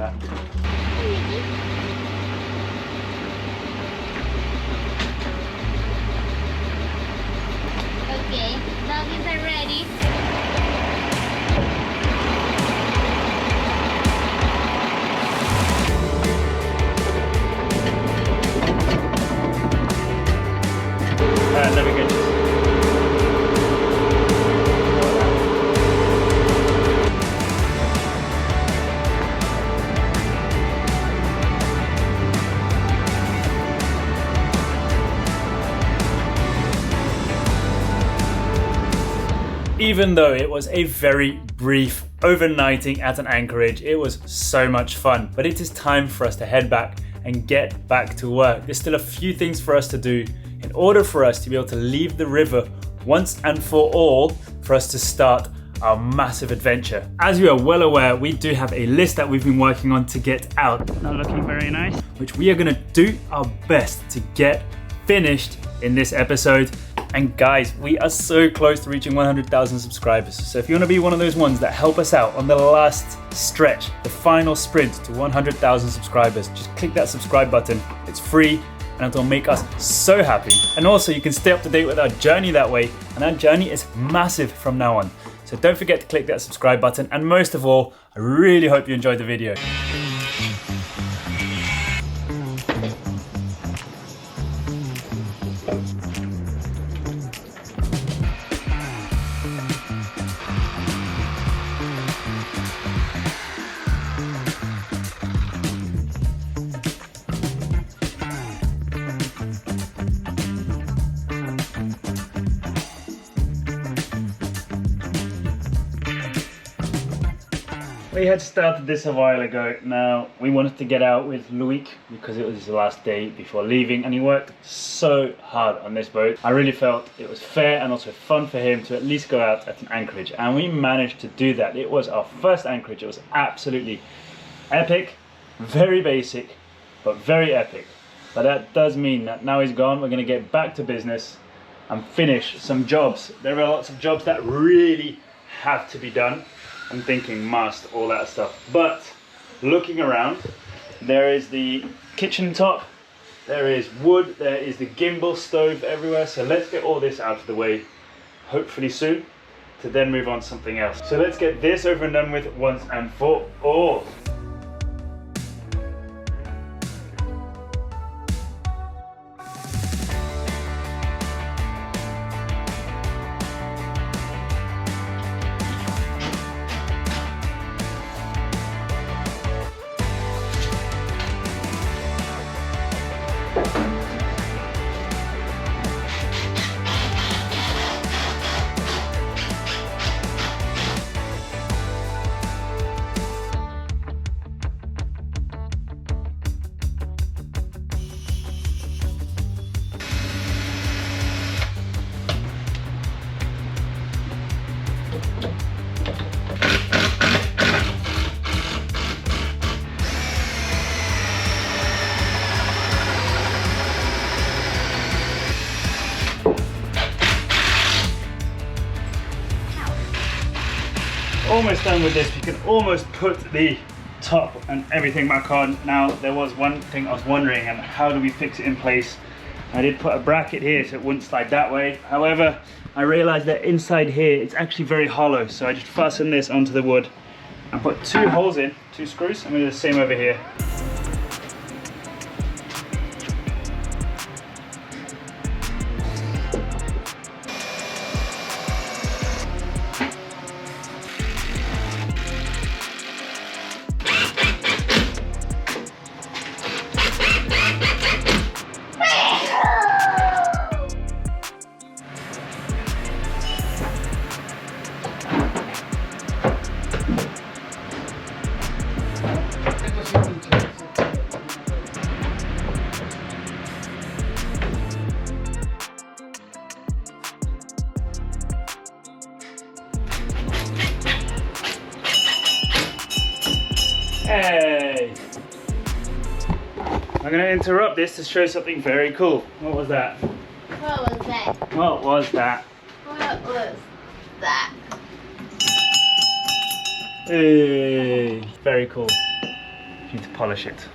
that. Okay, doggies are ready. Navigations. Even though it was a very brief overnighting at an anchorage, it was so much fun. But it is time for us to head back and get back to work. There's still a few things for us to do in order for us to be able to leave the river once and for all, for us to start our massive adventure. As you are well aware, we do have a list that we've been working on to get out. Not looking very nice. Which we are gonna do our best to get finished in this episode. And guys, we are so close to reaching 100,000 subscribers. So if you want to be one of those ones that help us out on the last stretch, the final sprint to 100,000 subscribers, just click that subscribe button. It's free and it'll make us so happy. And also you can stay up to date with our journey that way. And our journey is massive from now on. So don't forget to click that subscribe button. And most of all, I really hope you enjoyed the video. We had started this a while ago. Now we wanted to get out with Loic because it was his last day before leaving, and he worked so hard on this boat. I really felt it was fair and also fun for him to at least go out at an anchorage, and we managed to do that. It was our first anchorage. It was absolutely epic, very basic, but very epic. But that does mean that now he's gone, we're going to get back to business and finish some jobs. There are lots of jobs that really have to be done. I'm thinking mast, all that stuff. But looking around, there is the kitchen top, there is wood, there is the gimbal stove everywhere. So let's get all this out of the way, hopefully soon, to then move on to something else. So let's get this over and done with once and for all. Almost done with this. We can almost put the top and everything back on. Now there was one thing I was wondering, and how do we fix it in place? I did put a bracket here so it wouldn't slide that way. However, I realized that inside here it's actually very hollow, so I just fastened this onto the wood and put two holes in, two screws. I'm going to do the same over here. Hey! I'm going to interrupt this to show something very cool. What was that? What was that? What was that? What was that? Hey! Very cool. Need to polish it.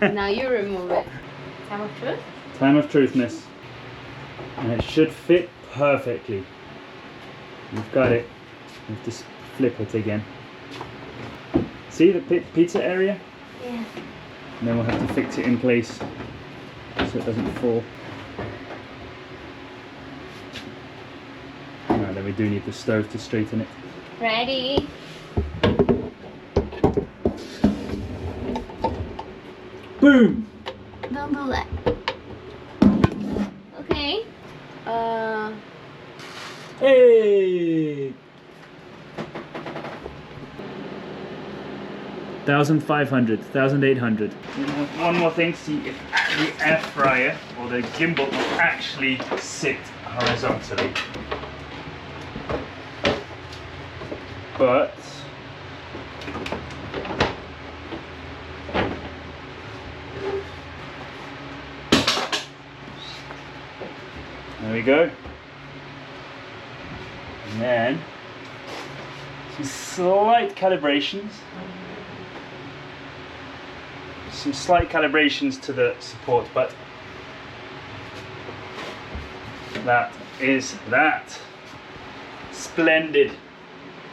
Now you remove it. Time of truth? Time of truth, miss. And it should fit perfectly. You've got it. You have to flip it again. See the pizza area? Yeah. And then we'll have to fix it in place so it doesn't fall. No, then we do need the stove to straighten it. Ready? Boom! Don't do that. Okay. Hey! 1,500, 1,800. One more thing, see if the air fryer or the gimbal will actually sit horizontally. But there we go. And then some slight calibrations. Some slight calibrations to the support, but that is that. Splendid.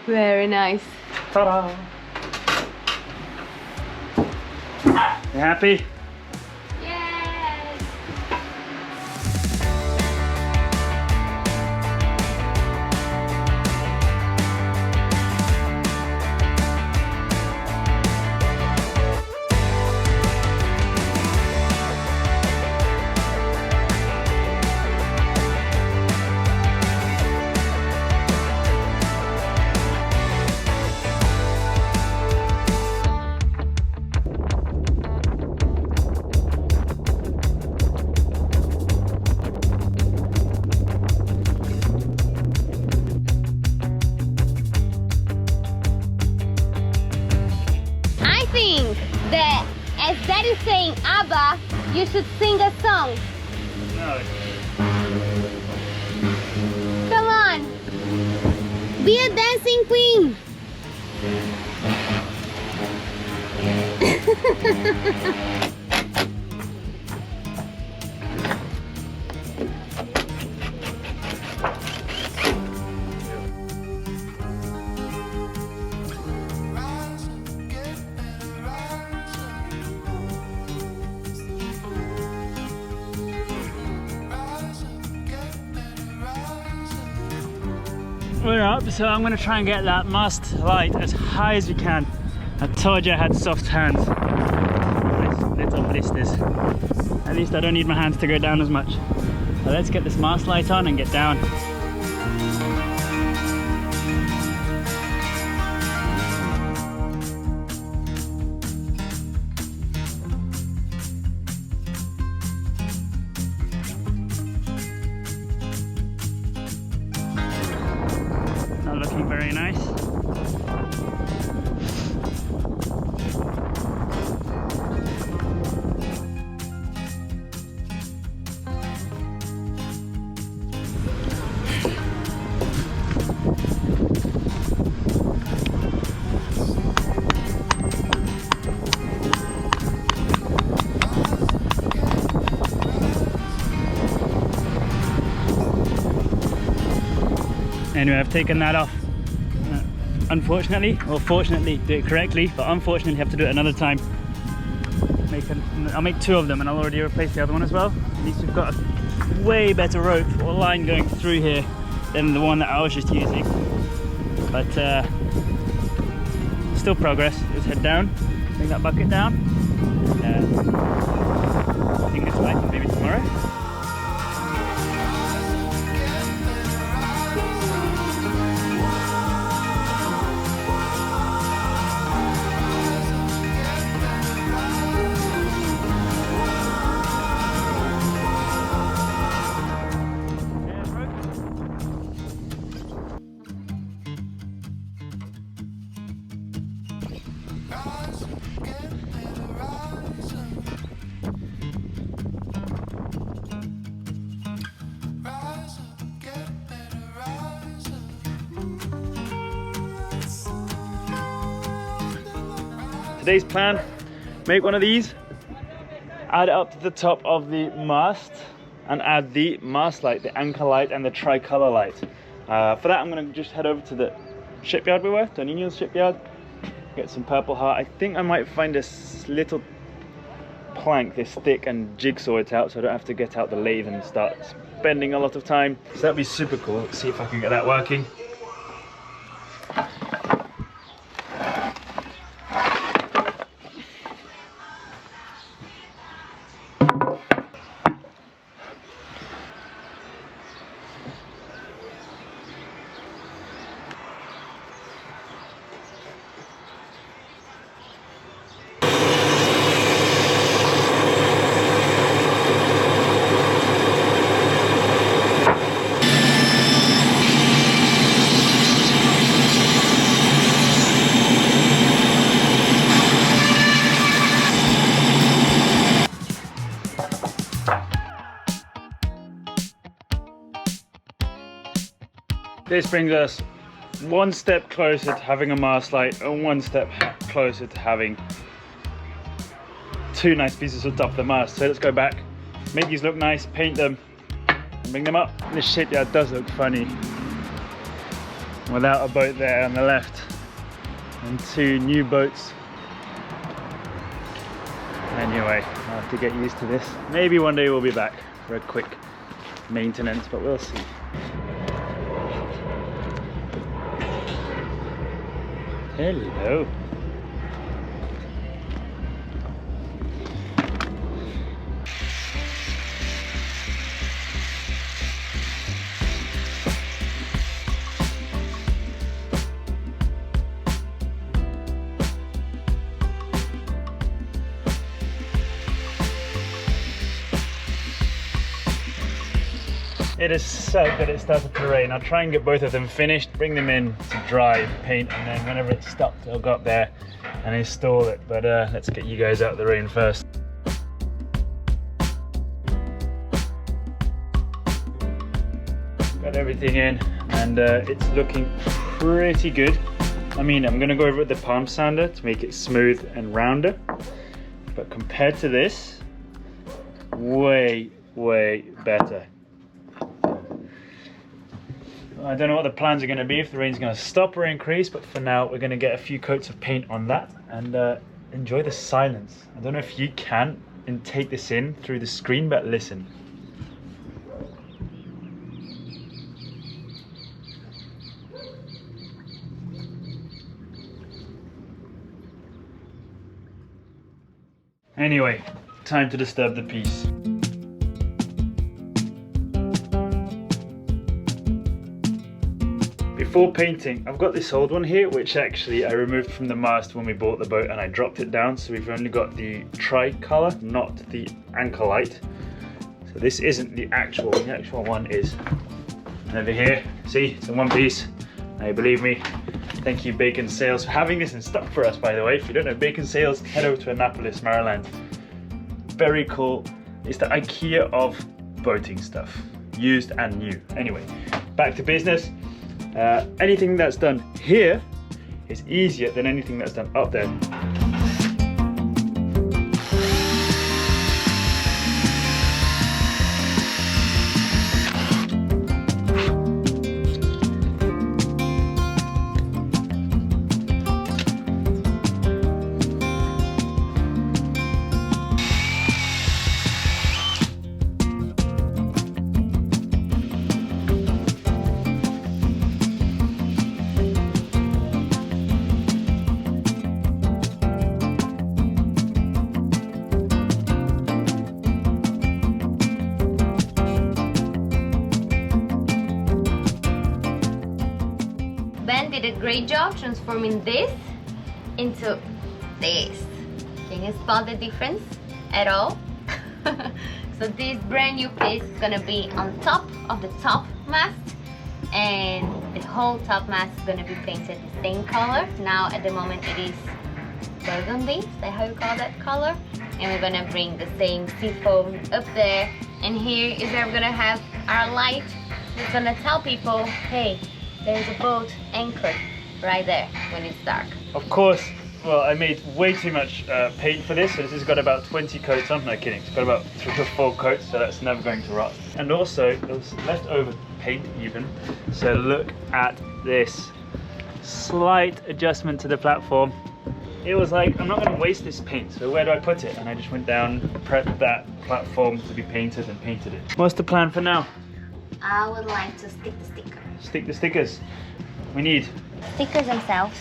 Very nice. Ta-da! You happy? Yes. I think that as Daddy's saying Abba, you should sing a song. No. Come on. Be a dancing queen. We're up, so I'm going to try and get that mast light as high as we can. I told you I had soft hands. Little blisters. At least I don't need my hands to go down as much. So let's get this mast light on and get down. Not looking very nice. Anyway, I've taken that off. Unfortunately, or fortunately, do it correctly, but unfortunately have to do it another time. I'll make two of them and I'll already replace the other one as well. At least we've got a way better rope or line going through here than the one that I was just using. But still progress. Let's head down, bring that bucket down. I think it's like maybe tomorrow. today's plan, make one of these, add it up to the top of the mast, and add the mast light, the anchor light, and the tricolor light. For that, I'm gonna just head over to the shipyard we were, Tonino's shipyard, get some purple heart. I think I might find this little plank this thick and jigsaw it out so I don't have to get out the lathe and start spending a lot of time. So that'd be super cool. Let's see if I can get that working. This brings us one step closer to having a mast light and one step closer to having two nice pieces on top of the mast. So let's go back, make these look nice, paint them, and bring them up. This shipyard does look funny without a boat there on the left and two new boats. Anyway, I'll have to get used to this. Maybe one day we'll be back for a quick maintenance, but we'll see. Hello. It is so good it started to rain. I'll try and get both of them finished, bring them in to dry, paint, and then whenever it's stopped, I'll go up there and install it. But let's get you guys out of the rain first. Got everything in, and it's looking pretty good. I mean, I'm gonna go over with the palm sander to make it smooth and rounder. But compared to this, way, way better. I don't know what the plans are going to be, if the rain's going to stop or increase, but for now we're going to get a few coats of paint on that and enjoy the silence. I don't know if you can and take this in through the screen, but listen. Anyway, time to disturb the peace. Before painting, I've got this old one here, which actually I removed from the mast when we bought the boat and I dropped it down, so we've only got the tricolor, not the anchor light. So this isn't the actual one is over here. See, it's in one piece. Now, believe me, thank you Bacon Sales for having this in stock for us, by the way. If you don't know Bacon Sales, head over to Annapolis, Maryland. Very cool. It's the IKEA of boating stuff, used and new. Anyway, back to business. Anything that's done here is easier than anything that's done up there. Did a great job transforming this into this. Can you spot the difference at all? So this brand new piece is gonna be on top of the top mast, and the whole top mast is gonna be painted the same color. Now at the moment it is burgundy, is that how you call that color? And we're gonna bring the same seafoam up there, and here is where we're gonna have our light. It's gonna tell people, hey, there's a boat anchored right there when it's dark. Of course, well, I made way too much paint for this, so this has got about 20 coats on. No kidding, it's got about 3 or 4 coats, so that's never going to rot. And also, there was leftover paint even, so look at this. Slight adjustment to the platform. It was like, I'm not going to waste this paint, so where do I put it? And I just went down, prepped that platform to be painted and painted it. What's the plan for now? I would like to stick the stickers. Stick the stickers. We need Stickers themselves.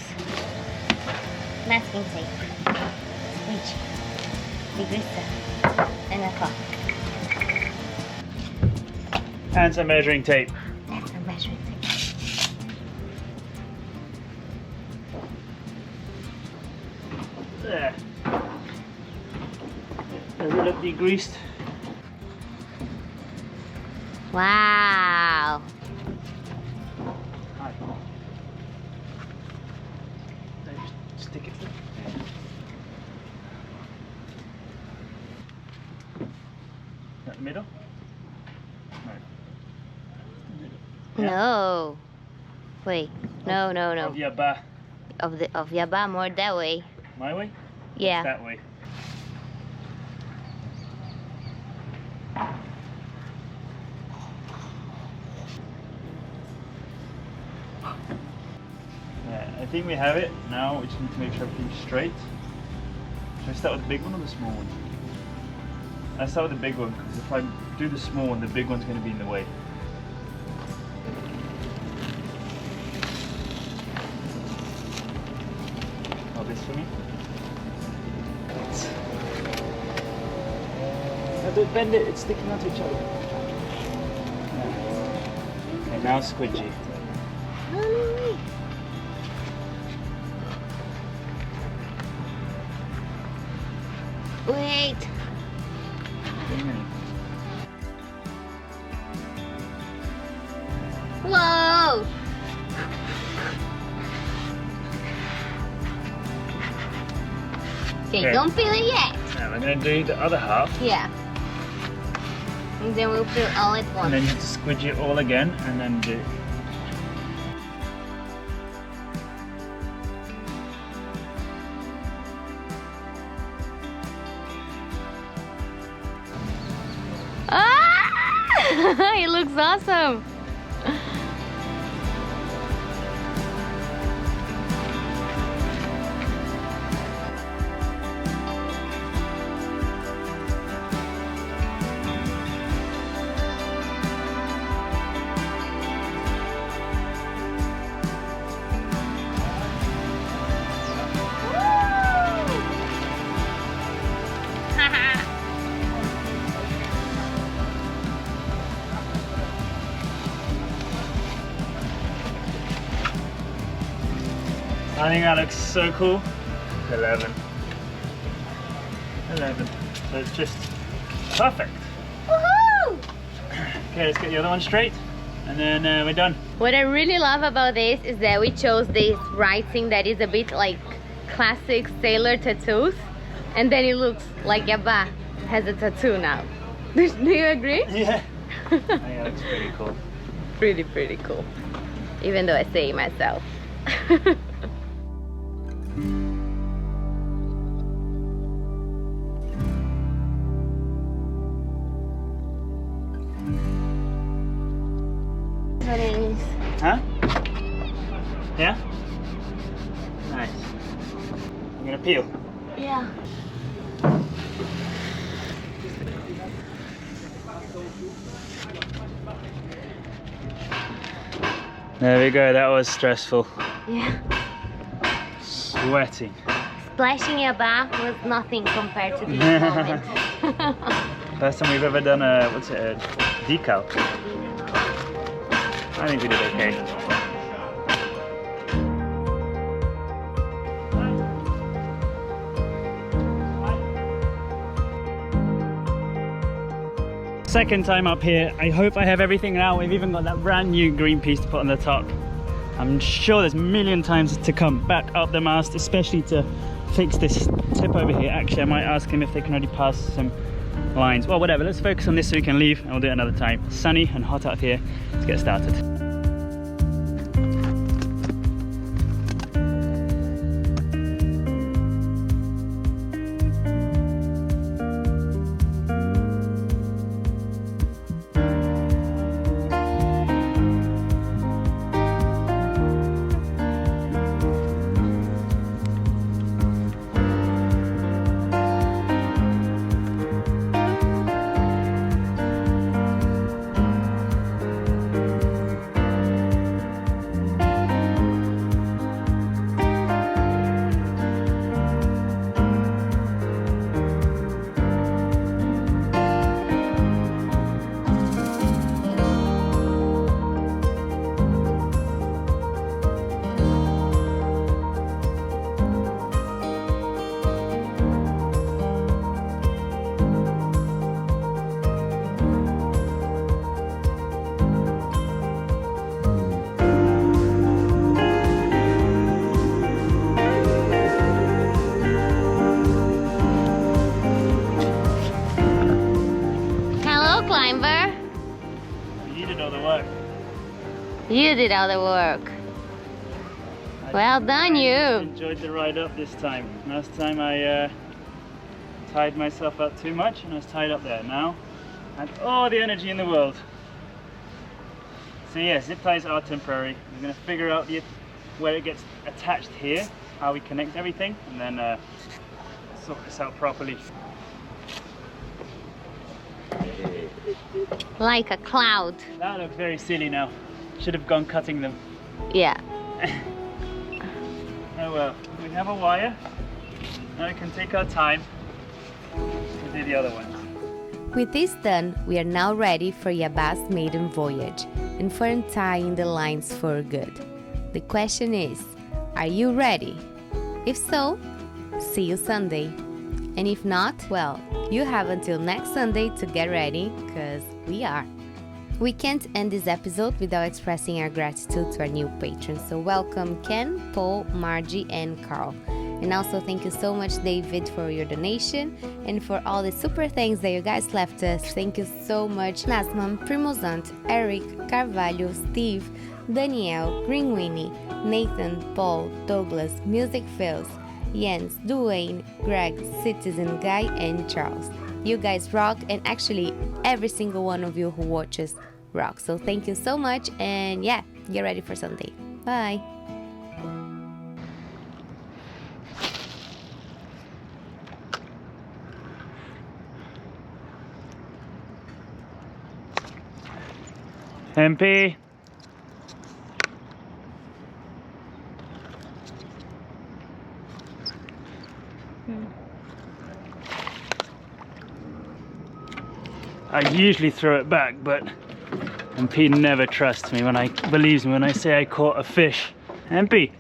Masking tape. Squeegee. Degreaser. And a clock. and some measuring tape. And some measuring tape. There. Does it look degreased? Wow. Hi. Just stick it. Yeah. Is that the middle? No. No. Wait. No. Of Yabá. Of Yabá, more that way. My way? Yeah. It's that way. Yeah, I think we have it. Now we just need to make sure everything's straight. Should I start with the big one or the small one? I start with the big one because if I do the small one, the big one's going to be in the way. Hold this for me. No, don't bend it, it's sticking onto each other. Okay, now squidgy. Wait. Whoa. Okay, don't peel it yet. Now we're going to do the other half. Yeah. And then we'll peel all at once. And then you have to squidge it all again and then do. Ah! It looks awesome. I think that looks so cool. 11. So it's just perfect. Woohoo! Okay, let's get the other one straight and then we're done. What I really love about this is that we chose this writing that is a bit like classic sailor tattoos, and then it looks like Yabá has a tattoo now. Do you agree? Yeah. I think that looks pretty cool. Pretty cool. Even though I say it myself. What it is. Huh? Yeah? Nice. I'm gonna peel. Yeah. There we go, that was stressful. Yeah. Sweating. Splashing Yabá was nothing compared to this moment. First time we've ever done a, what's it, a decal. I think we did okay. Second time up here. I hope I have everything now. We've even got that brand new green piece to put on the top. I'm sure there's a million times to come back up the mast, especially to fix this tip over here. Actually, I might ask him if they can already pass some lines. Well, whatever, let's focus on this so we can leave and we'll do it another time. It's sunny and hot out here. Let's get started. You did all the work. Well done, you. Enjoyed the ride up this time. Last time I tied myself up too much and I was tied up there. Now I have all the energy in the world. So yeah, zip ties are temporary. We're going to figure out where it gets attached here, how we connect everything, and then sort this out properly. Like a cloud. That looks very silly now. Should have gone cutting them. Yeah. Oh well, we have a wire. Now we can take our time to do the other ones. With this done, we are now ready for Yabá's maiden voyage and for untying the lines for good. The question is, are you ready? If so, see you Sunday. And if not, well, you have until next Sunday to get ready, because we are. We can't end this episode without expressing our gratitude to our new patrons. So welcome Ken, Paul, Margie, and Carl. And also thank you so much, David, for your donation and for all the super thanks that you guys left us. Thank you so much, Nasman, Primosant, Eric, Carvalho, Steve, Danielle, Green Winnie, Nathan, Paul, Douglas, Music Fails, Jens, Duane, Greg, Citizen Guy, and Charles. You guys rock, and actually every single one of you who watches rock. So thank you so much, and yeah, get ready for Sunday. Bye. MP. I usually throw it back, but MP never trusts me believes me when I say I caught a fish. MP.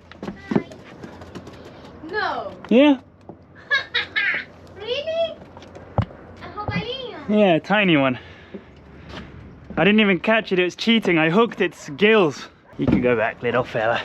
No. Yeah? Really? A robalinho? Yeah, a tiny one. I didn't even catch it, it was cheating. I hooked its gills. You can go back, little fella.